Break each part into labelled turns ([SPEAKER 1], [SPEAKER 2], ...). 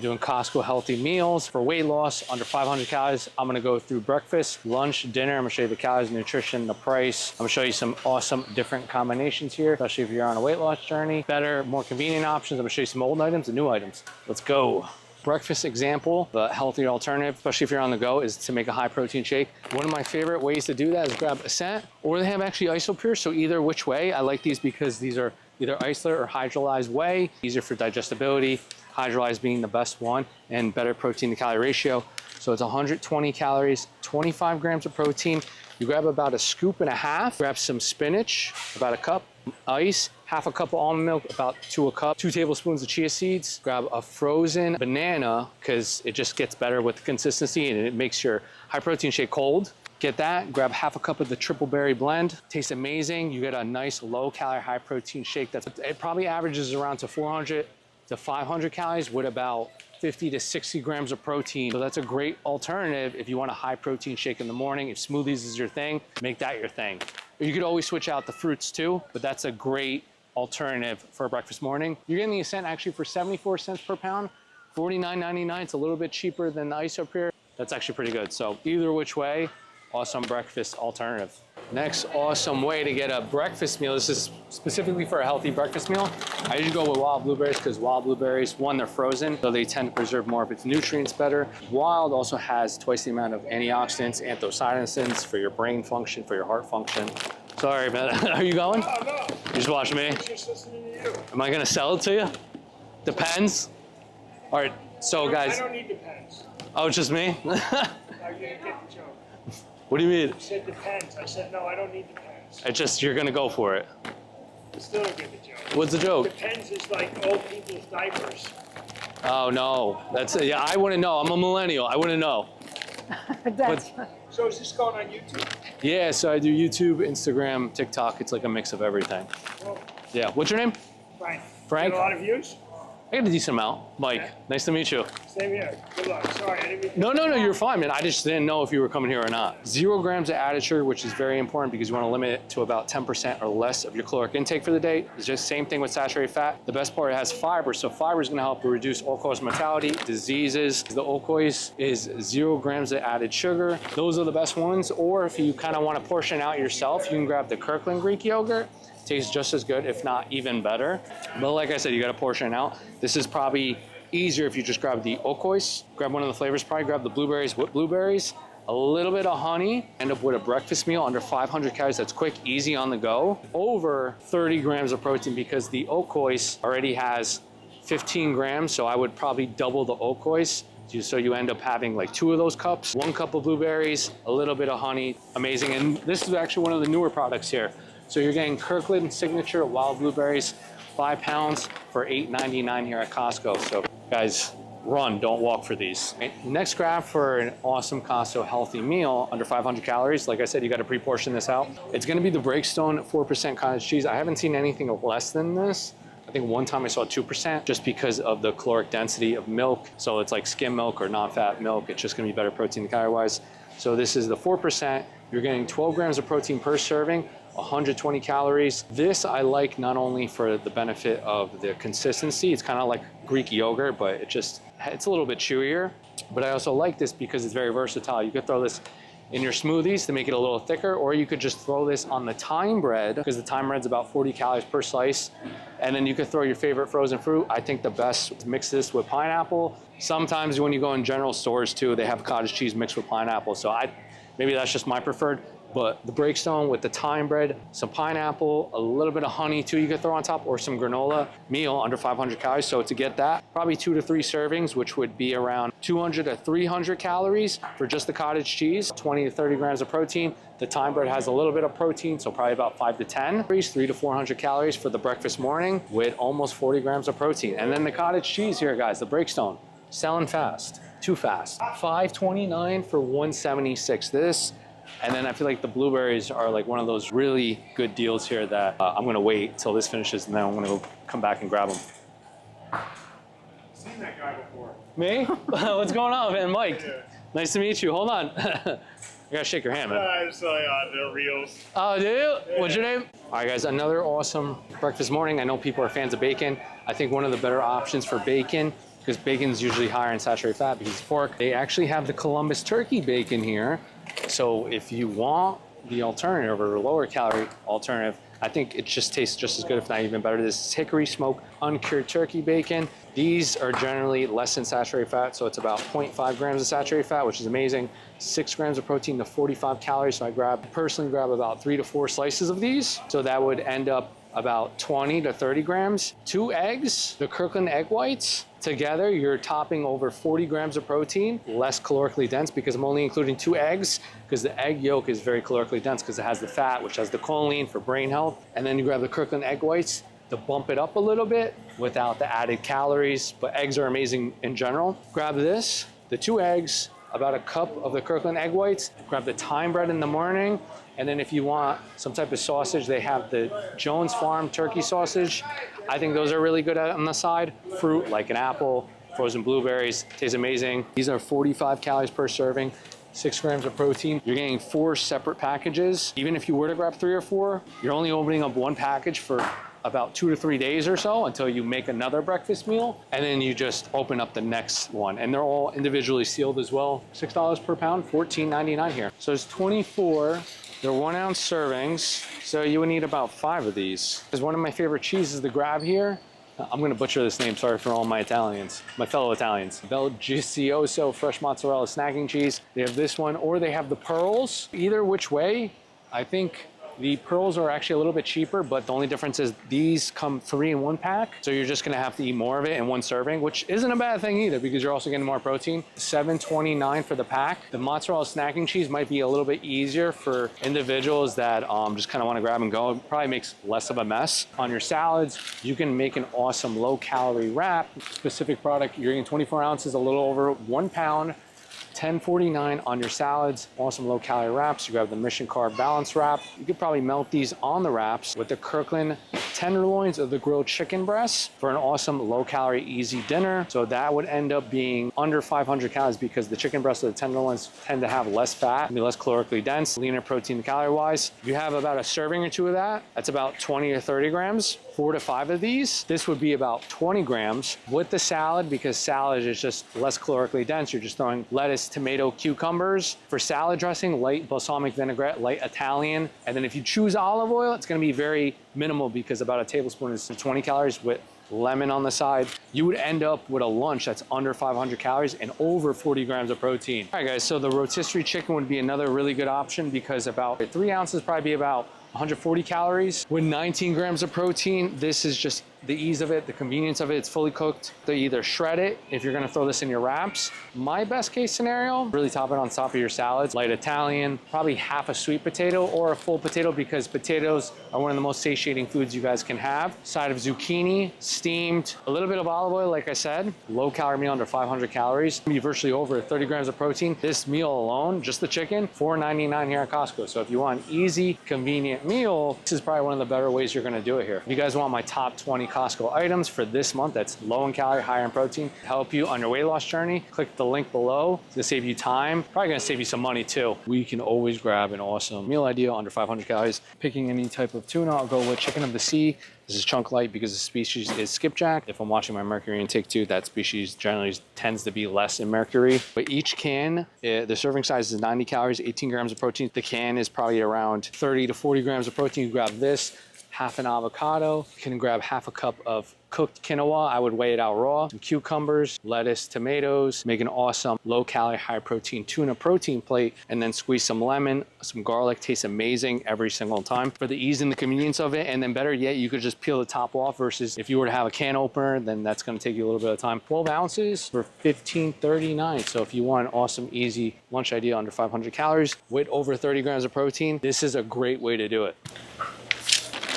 [SPEAKER 1] doing Costco healthy meals for weight loss under 500 calories. I'm gonna go through breakfast, lunch, dinner. I'm gonna show you the calories, nutrition, the price. I'm gonna show you some awesome different combinations here, especially if you're on a weight loss journey. Better, more convenient options. I'm gonna show you some old items and new items. Let's go. Breakfast example, the healthier alternative, especially if you're on the go, is to make a high protein shake. One of my favorite ways to do that is grab Ascent, or they have actually Isopure, so either which way. I like these because these are either isolate or hydrolyzed whey, easier for digestibility, hydrolyzed being the best one, and better protein to calorie ratio. So it's 120 calories, 25 grams of protein. You grab about a scoop and a half, grab some spinach, about a cup, ice, half a cup of almond milk, about 2 cups, 2 tablespoons of chia seeds, grab a frozen banana because it just gets better with the consistency and it makes your high protein shake cold. Get that, grab half a cup of the triple berry blend. Tastes amazing. You get a nice low calorie, high protein shake. It probably averages around to 400 to 500 calories with about 50 to 60 grams of protein. So that's a great alternative if you want a high protein shake in the morning. If smoothies is your thing, make that your thing. You could always switch out the fruits too, but that's a great alternative for a breakfast morning. You're getting the Ascent actually for 74 cents per pound, $49.99. It's a little bit cheaper than the Isopure. That's actually pretty good. So either which way, awesome breakfast alternative. Next awesome way to get a breakfast meal. This is specifically for a healthy breakfast meal. I usually go with wild blueberries because wild blueberries, one, they're frozen, so they tend to preserve more of its nutrients better. Wild also has twice the amount of antioxidants, anthocyanins for your brain function, for your heart function. Sorry, man. Are you going?
[SPEAKER 2] No, no.
[SPEAKER 1] You just watch me?
[SPEAKER 2] I'm just listening to you.
[SPEAKER 1] Am I gonna sell it to you? Depends. All right, so guys.
[SPEAKER 2] I don't need depends.
[SPEAKER 1] Oh, it's just me?
[SPEAKER 2] I didn't get the joke.
[SPEAKER 1] What do you mean?
[SPEAKER 2] You said depends. I said, no, I don't need depends.
[SPEAKER 1] It's just, you're gonna go for it.
[SPEAKER 2] I still don't get the joke.
[SPEAKER 1] What's the joke?
[SPEAKER 2] Depends is like old people's diapers.
[SPEAKER 1] Oh, no. That's it. Yeah, I wouldn't know. I'm a millennial. I wouldn't know.
[SPEAKER 2] So is this going on YouTube?
[SPEAKER 1] Yeah, so I do YouTube, Instagram, TikTok. It's like a mix of everything.
[SPEAKER 2] Well,
[SPEAKER 1] Yeah. What's your name?
[SPEAKER 2] Frank.
[SPEAKER 1] Frank?
[SPEAKER 2] Get a lot of views?
[SPEAKER 1] I got a decent amount. Mike,
[SPEAKER 2] Yeah.
[SPEAKER 1] Nice to meet you.
[SPEAKER 2] Same here. Good luck. Sorry, I didn't mean
[SPEAKER 1] No, you're fine, man. I just didn't know if you were coming here or not. 0 grams of added sugar, which is very important because you want to limit it to about 10% or less of your caloric intake for the day. It's just same thing with saturated fat. The best part, it has fiber. So fiber is going to help reduce all-cause mortality, diseases. The Okois is 0 grams of added sugar. Those are the best ones. Or if you kind of want to portion out yourself, you can grab the Kirkland Greek yogurt. Tastes just as good, if not even better. But like I said, you got to portion it out. This is probably easier if you just grab the Okois, grab one of the flavors, probably grab the blueberries with blueberries, a little bit of honey, end up with a breakfast meal under 500 calories that's quick, easy on the go, over 30 grams of protein because the Okois already has 15 grams, so I would probably double the Okois. So you end up having like 2 of those cups, 1 cup of blueberries, a little bit of honey, amazing. And this is actually one of the newer products here. So you're getting Kirkland Signature Wild Blueberries, 5 pounds for $8.99 here at Costco. So guys, run, don't walk for these. Next grab for an awesome Costco healthy meal under 500 calories. Like I said, you got to pre-portion this out. It's going to be the Breakstone 4% cottage cheese. I haven't seen anything less than this. I think one time I saw 2% just because of the caloric density of milk. So it's like skim milk or non-fat milk. It's just going to be better protein calorie-wise. So this is the 4%. You're getting 12 grams of protein per serving, 120 calories. This I like not only for the benefit of the consistency, it's kind of like Greek yogurt, but it's a little bit chewier. But I also like this because it's very versatile. You could throw this in your smoothies to make it a little thicker, or you could just throw this on the thyme bread because the thyme bread's about 40 calories per slice. And then you could throw your favorite frozen fruit. I think the best to mix this with pineapple. Sometimes when you go in general stores too, they have cottage cheese mixed with pineapple. So maybe that's just my preferred. But the Breakstone with the thyme bread, some pineapple, a little bit of honey too you could throw on top, or some granola meal under 500 calories. So to get that, probably 2 to 3 servings, which would be around 200 to 300 calories for just the cottage cheese, 20 to 30 grams of protein. The thyme bread has a little bit of protein, so probably about 5 to 10. 3 to 400 calories for the breakfast morning with almost 40 grams of protein. And then the cottage cheese here, guys, the Breakstone, selling fast, too fast. $5.29 for $1.76. This. And then I feel like the blueberries are like one of those really good deals here that I'm gonna wait till this finishes and then I'm gonna go come back and grab them.
[SPEAKER 2] I've seen that guy before.
[SPEAKER 1] Me? What's going on, man? Mike. Yeah. Nice to meet you. Hold on. I gotta shake your hand, man.
[SPEAKER 2] I just saw you on the reels.
[SPEAKER 1] Oh, do you?
[SPEAKER 2] Yeah.
[SPEAKER 1] What's your name? All right, guys, another awesome breakfast morning. I know people are fans of bacon. I think one of the better options for bacon because bacon's usually higher in saturated fat because it's pork. They actually have the Columbus turkey bacon here. So if you want the alternative or lower calorie alternative, I think it just tastes just as good, if not even better. This is hickory smoked uncured turkey bacon. These are generally less in saturated fat, so it's about 0.5 grams of saturated fat, which is amazing. 6 grams of protein to 45 calories. So I personally grab about 3 to 4 slices of these. So that would end up about 20 to 30 grams. 2 eggs, the Kirkland egg whites. Together, you're topping over 40 grams of protein, less calorically dense because I'm only including 2 eggs because the egg yolk is very calorically dense because it has the fat, which has the choline for brain health. And then you grab the Kirkland egg whites to bump it up a little bit without the added calories, but eggs are amazing in general. Grab this, the 2 eggs, about a cup of the Kirkland egg whites, grab the thyme bread in the morning, and then if you want some type of sausage, they have the Jones Farm turkey sausage. I think those are really good on the side. Fruit like an apple, frozen blueberries, tastes amazing. These are 45 calories per serving, 6 grams of protein. You're getting 4 separate packages. Even if you were to grab 3 or 4, you're only opening up 1 package for about 2 to 3 days or so until you make another breakfast meal, and then you just open up the next one. And they're all individually sealed as well. $6 per pound, $14.99 here. So it's 24. They're 1 ounce servings, so you would need about 5 of these. Because one of my favorite cheeses to grab here, I'm gonna butcher this name, sorry for all my Italians, my fellow Italians. Belgicioso fresh mozzarella snacking cheese. They have this one, or they have the pearls. Either which way, I think the pearls are actually a little bit cheaper, but the only difference is these come 3 in 1 pack. So you're just gonna have to eat more of it in 1 serving, which isn't a bad thing either because you're also getting more protein. $7.29 for the pack. The mozzarella snacking cheese might be a little bit easier for individuals that just kind of want to grab and go. It probably makes less of a mess. On your salads, you can make an awesome low calorie wrap. Specific product, you're getting 24 ounces, a little over 1 pound. $10.49 on your salads. Awesome low calorie wraps. You grab the Mission Carb Balance wrap. You could probably melt these on the wraps with the Kirkland tenderloins of the grilled chicken breasts for an awesome low calorie easy dinner. So that would end up being under 500 calories because the chicken breasts or the tenderloins tend to have less fat, be less calorically dense, leaner protein calorie wise. If you have about a serving or 2 of that, that's about 20 or 30 grams. 4 to 5 of these, this would be about 20 grams with the salad because salad is just less calorically dense. You're just throwing lettuce, tomato, cucumbers. For salad dressing, light balsamic vinaigrette, light Italian. And then if you choose olive oil, it's gonna be very minimal because about a tablespoon is 20 calories with lemon on the side. You would end up with a lunch that's under 500 calories and over 40 grams of protein. All right guys, so the rotisserie chicken would be another really good option because about 3 ounces probably be about 140 calories with 19 grams of protein. This is just the ease of it, the convenience of it. It's fully cooked. They either shred it if you're gonna throw this in your wraps. My best case scenario, really top it on top of your salads. Light Italian, probably half a sweet potato or a full potato because potatoes are one of the most satiating foods you guys can have. Side of zucchini, steamed, a little bit of olive oil, like I said. Low calorie meal under 500 calories. Be virtually over 30 grams of protein. This meal alone, just the chicken, $4.99 here at Costco. So if you want an easy, convenient meal, this is probably one of the better ways you're gonna do it here. If you guys want my top 20 Costco items for this month that's low in calorie, higher in protein, help you on your weight loss journey, click the link below. It's gonna save you time, probably gonna save you some money too. We can always grab an awesome meal idea under 500 calories. Picking any type of tuna, I'll go with chicken of the sea. This is chunk light because the species is skipjack. If I'm watching my mercury intake too, that species generally tends to be less in mercury. But each can, the serving size is 90 calories, 18 grams of protein. The can is probably around 30 to 40 grams of protein. You grab this, half an avocado. You can grab half a cup of cooked quinoa. I would weigh it out raw. Some cucumbers, lettuce, tomatoes. Make an awesome low calorie, high protein tuna protein plate, and then squeeze some lemon, some garlic. Tastes amazing every single time for the ease and the convenience of it. And then better yet, you could just peel the top off versus if you were to have a can opener, then that's gonna take you a little bit of time. 12 ounces for $15.39. So if you want an awesome, easy lunch idea under 500 calories with over 30 grams of protein, this is a great way to do it.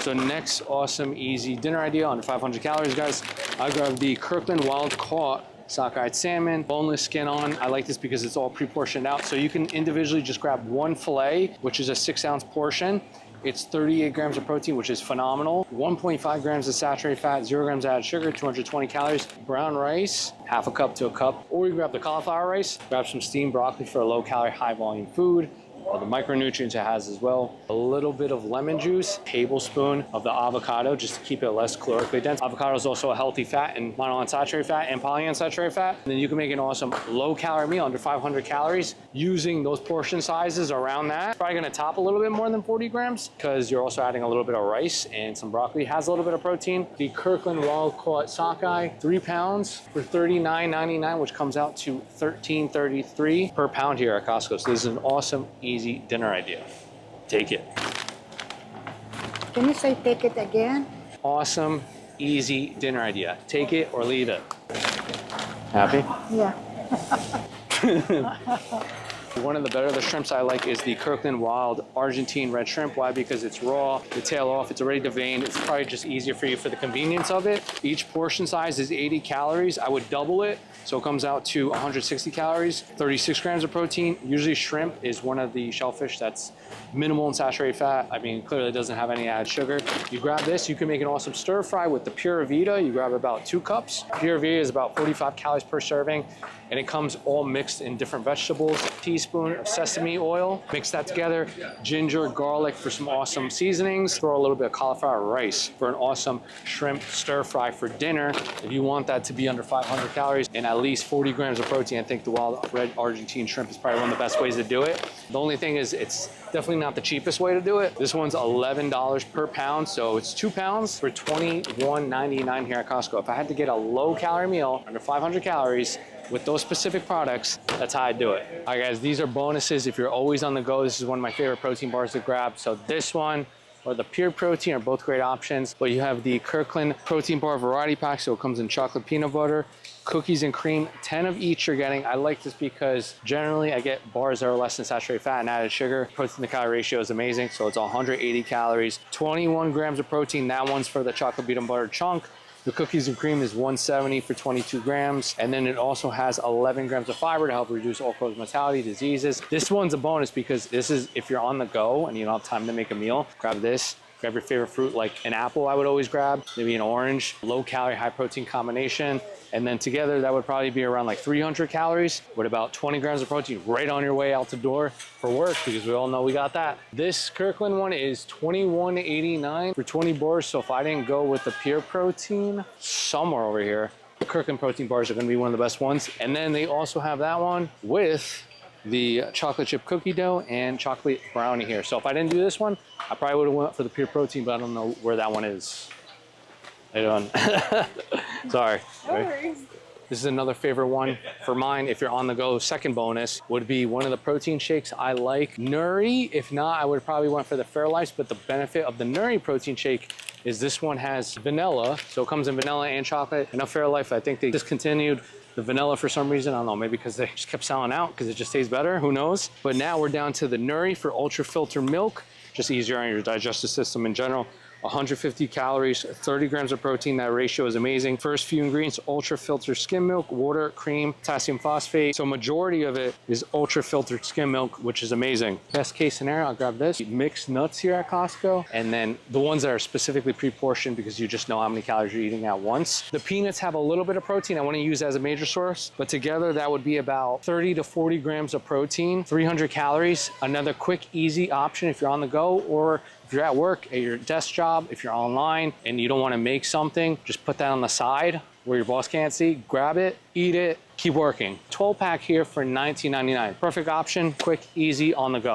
[SPEAKER 1] So next awesome, easy dinner idea under 500 calories, guys. I grabbed the Kirkland Wild Caught sockeye salmon, boneless skin on. I like this because it's all pre-portioned out. So you can individually just grab 1 fillet, which is a 6-ounce portion. It's 38 grams of protein, which is phenomenal. 1.5 grams of saturated fat, 0 grams added sugar, 220 calories. Brown rice, half a cup to a cup. Or you grab the cauliflower rice, grab some steamed broccoli for a low calorie, high volume food. all the micronutrients it has as well. A little bit of lemon juice, tablespoon of the avocado just to keep it less calorically dense. Avocado is also a healthy fat and monounsaturated fat and polyunsaturated fat. And then you can make an awesome low-calorie meal under 500 calories using those portion sizes around that. Probably gonna top a little bit more than 40 grams because you're also adding a little bit of rice and some broccoli. Has a little bit of protein. The Kirkland wild-caught sockeye, 3 pounds for $39.99, which comes out to $13.33 per pound here at Costco. So this is an awesome, easy dinner idea. Take it.
[SPEAKER 3] Can you say take it again?
[SPEAKER 1] Awesome, easy dinner idea. Take it or leave it. Happy?
[SPEAKER 3] Yeah.
[SPEAKER 1] One of the shrimps I like is the Kirkland Wild Argentine red shrimp. Why? Because it's raw, the tail off, it's already deveined. It's probably just easier for you for the convenience of it. Each portion size is 80 calories. I would double it, so it comes out to 160 calories, 36 grams of protein. Usually shrimp is one of the shellfish that's minimal in saturated fat. I mean, clearly it doesn't have any added sugar. You grab this, you can make an awesome stir fry with the Pura Vida. You grab about 2 cups. Pura Vida is about 45 calories per serving, and it comes all mixed in different vegetables. A teaspoon of sesame oil, mix that together. Ginger, garlic for some awesome seasonings. Throw a little bit of cauliflower rice for an awesome shrimp stir fry for dinner. If you want that to be under 500 calories and at least 40 grams of protein, I think the wild red Argentine shrimp is probably one of the best ways to do it. The only thing is it's definitely not the cheapest way to do it. This one's $11 per pound, so it's 2 pounds for $21.99 here at Costco. If I had to get a low-calorie meal under 500 calories with those specific products, that's how I do it. All right, guys, these are bonuses. If you're always on the go, this is one of my favorite protein bars to grab. So this one or the Pure Protein are both great options, but you have the Kirkland Protein Bar Variety Pack, so it comes in chocolate peanut butter, cookies and cream, 10 of each you're getting. I like this because generally I get bars that are less than saturated fat and added sugar. Protein to calorie ratio is amazing, so it's 180 calories, 21 grams of protein. That one's for the chocolate peanut butter chunk. The cookies and cream is 170 for 22 grams. And then it also has 11 grams of fiber to help reduce all-cause mortality, diseases. This one's a bonus because this is, if you're on the go and you don't have time to make a meal, grab this. Grab your favorite fruit, like an apple I would always grab, maybe an orange, low-calorie, high-protein combination. And then together, that would probably be around like 300 calories with about 20 grams of protein right on your way out the door for work, because we all know we got that. This Kirkland one is $21.89 for 20 bars. So if I didn't go with the Pure Protein, somewhere over here, the Kirkland protein bars are gonna be one of the best ones. And then they also have that one with the chocolate chip cookie dough and chocolate brownie here. So if I didn't do this one, I probably would have went for the Pure Protein, but I don't know where that one is. I don't. Sorry.
[SPEAKER 3] No worries.
[SPEAKER 1] This is another favorite one for mine. If you're on the go, second bonus would be one of the protein shakes I like. Nuri, if not, I would probably went for the Fairlife, but the benefit of the Nuri protein shake is this one has vanilla. So it comes in vanilla and chocolate. And a Fairlife, I think they discontinued the vanilla for some reason. I don't know, maybe because they just kept selling out because it just tastes better, who knows? But now we're down to the Nuri for ultra filtered milk, just easier on your digestive system in general. 150 calories, 30 grams of protein. That ratio is amazing. First few ingredients, ultra filtered skim milk, water, cream, potassium phosphate. So majority of it is ultra filtered skim milk, which is amazing. Best case scenario, I'll grab this. Mixed nuts here at Costco. And then the ones that are specifically pre-portioned because you just know how many calories you're eating at once. The peanuts have a little bit of protein. I want to use as a major source, but together that would be about 30 to 40 grams of protein, 300 calories. Another quick, easy option if you're on the go, or if you're at work, at your desk job, if you're online and you don't want to make something, just put that on the side where your boss can't see, grab it, eat it, keep working. 12 pack here for $19.99. Perfect option, quick, easy, on the go.